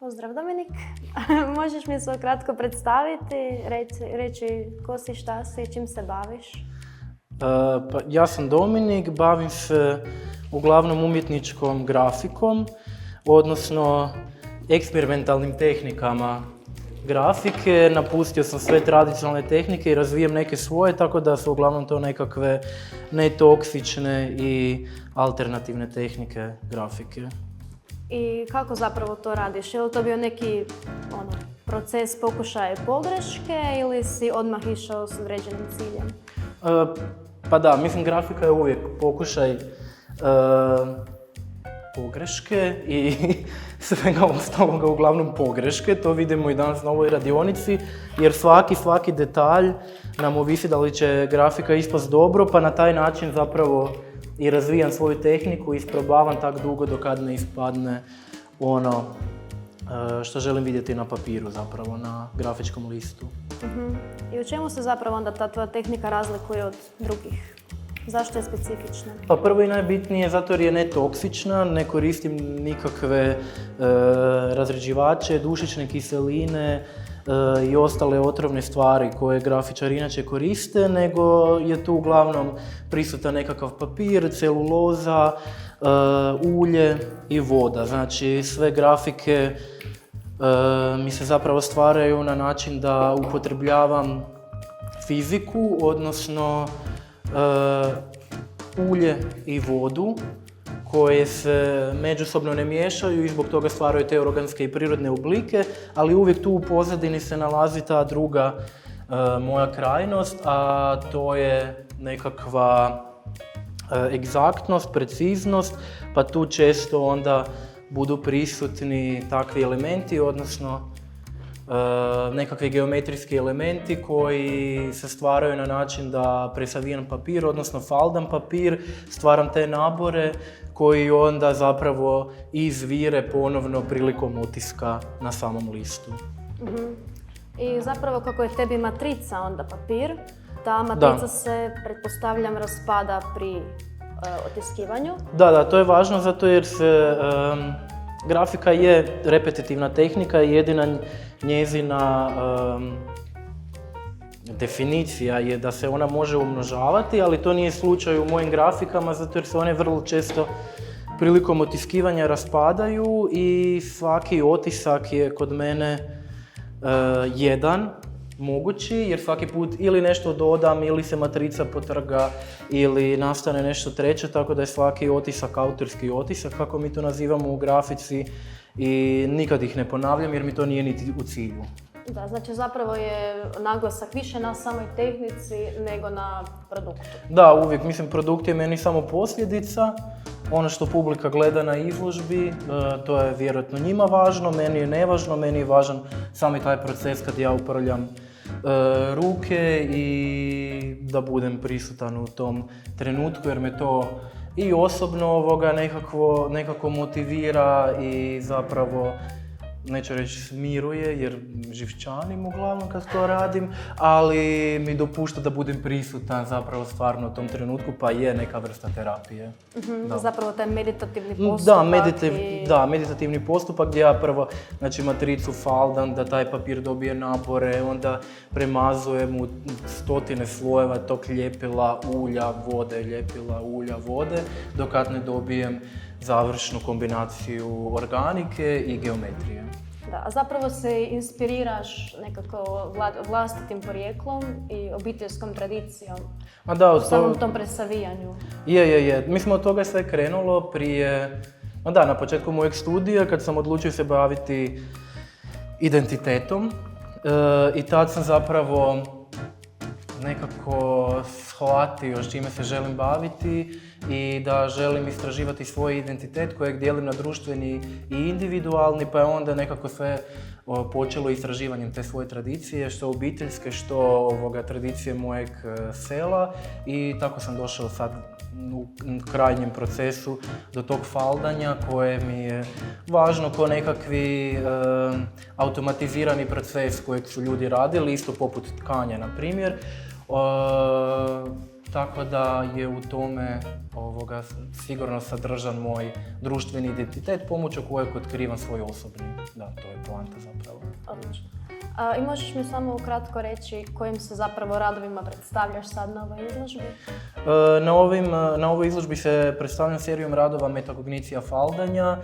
Pozdrav Dominik, možeš mi se kratko predstaviti, reći ko si, šta si, čim se baviš? Pa ja sam Dominik, bavim se uglavnom umjetničkom grafikom, odnosno eksperimentalnim tehnikama grafike. Napustio sam sve tradicionalne tehnike i razvijem neke svoje, tako da su uglavnom to nekakve netoksične i alternativne tehnike grafike. I kako zapravo to radiš? Je li to bio neki proces pokušaja i pogreške ili si odmah išao s određenim ciljem? Pa da, mislim grafika je uvijek pokušaj pogreške i svega ostaloga uglavnom pogreške. To vidimo i danas na ovoj radionici, jer svaki detalj nam ovisi da li će grafika ispast dobro, pa na taj način zapravo i razvijam svoju tehniku i isprobavam tak dugo dokad ne ispadne ono što želim vidjeti na papiru zapravo, na grafičkom listu. I u čemu se zapravo onda ta tvoja tehnika razlikuje od drugih? Zašto je specifična? Pa prvo i najbitnije zato jer je netoksična, ne koristim nikakve razređivače, dušične kiseline i ostale otrovne stvari koje grafičari inače koriste, nego je tu uglavnom prisutan nekakav papir, celuloza, ulje i voda. Znači sve grafike mi se zapravo stvaraju na način da upotrebljavam fiziku, odnosno ulje i vodu koje se međusobno ne miješaju i zbog toga stvaraju te organske i prirodne oblike, ali uvijek tu u pozadini se nalazi ta druga moja krajnost, a to je nekakva egzaktnost, preciznost, pa tu često onda budu prisutni takvi elementi, odnosno nekakvi geometrijski elementi koji se stvaraju na način da presavijem papir, odnosno faldan papir, stvaram te nabore koji onda zapravo izvire ponovno prilikom otiska na samom listu. I zapravo kako je tebi matrica onda papir, ta matrica se, pretpostavljam, raspada pri otiskivanju? Da, to je važno zato jer se grafika je repetitivna tehnika i jedina njezina definicija je da se ona može umnožavati, ali to nije slučaj u mojim grafikama zato jer se one vrlo često prilikom otiskivanja raspadaju i svaki otisak je kod mene jedan mogući, jer svaki put ili nešto dodam, ili se matrica potrga, ili nastane nešto treće, tako da je svaki otisak autorski otisak, kako mi to nazivamo u grafici, i nikad ih ne ponavljam jer mi to nije niti u cilju. Da, znači zapravo je naglasak više na samoj tehnici nego na produktu. Da, uvijek. Mislim, produkt je meni samo posljedica. Ono što publika gleda na izložbi, to je vjerojatno njima važno, meni je nevažno, meni je važan sami taj proces kad ja uprljam ruke i da budem prisutan u tom trenutku jer me to i osobno nekako motivira i zapravo, neću reći smiruje jer živčanim uglavnom kad to radim, ali mi dopušta da budem prisutan zapravo stvarno u tom trenutku, pa je neka vrsta terapije. Zapravo taj meditativni postupak. Da, meditativni postupak gdje ja prvo matricu faldam da taj papir dobije nabore, onda premazujem u stotine slojeva tog ljepila, ulja, vode, dok ne dobijem završnu kombinaciju organike i geometrije. Da, a zapravo se inspiriraš nekako vlastitim porijeklom i obiteljskom tradicijom u samom tom presavijanju. Je. Mislim, od toga sve krenulo prije, na početku mojeg studija kad sam odlučio se baviti identitetom i tad sam zapravo nekako shvatio s čime se želim baviti i da želim istraživati svoj identitet kojeg dijelim na društveni i individualni, pa je onda nekako sve počelo istraživanjem te svoje tradicije, što obiteljske, što tradicije mojeg sela, i tako sam došao sad u krajnjem procesu do tog faldanja koje mi je važno kao nekakvi automatizirani proces kojeg su ljudi radili, isto poput tkanja na primjer. tako da je u tome sigurno sadržan moj društveni identitet pomoću kojeg otkrivam svoj osobni. Da, to je poanta zapravo. Odlično. I možeš mi samo ukratko reći kojim se zapravo radovima predstavljaš sad na ovoj izložbi? Na ovoj izložbi se predstavljam serijom radova Metacognicija faldanja.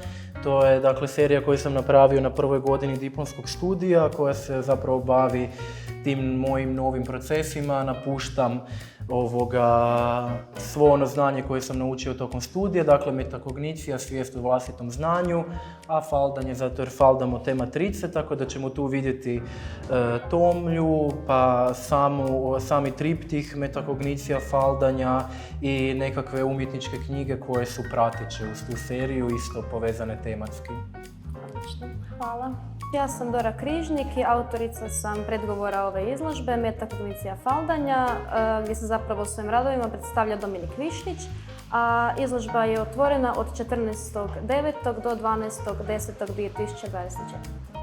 To je dakle serija koju sam napravio na prvoj godini diplomskog studija koja se zapravo bavi tim mojim novim procesima. Napuštam svo ono znanje koje sam naučio tokom studija, dakle metakognicija, svijest o vlastitom znanju, a faldanje zato jer faldamo te matrice, tako da ćemo tu vidjeti tomlju, pa sami triptih metakognicija faldanja i nekakve umjetničke knjige koje su prateće uz tu seriju, isto povezane tematski. Odlično, hvala. Ja sam Dora Križnik i autorica sam predgovora ove izložbe Metakognicija faldanja, gdje se zapravo svojim radovima predstavlja Dominik Višnjić, a izložba je otvorena od 14.9. do 12.10.2024.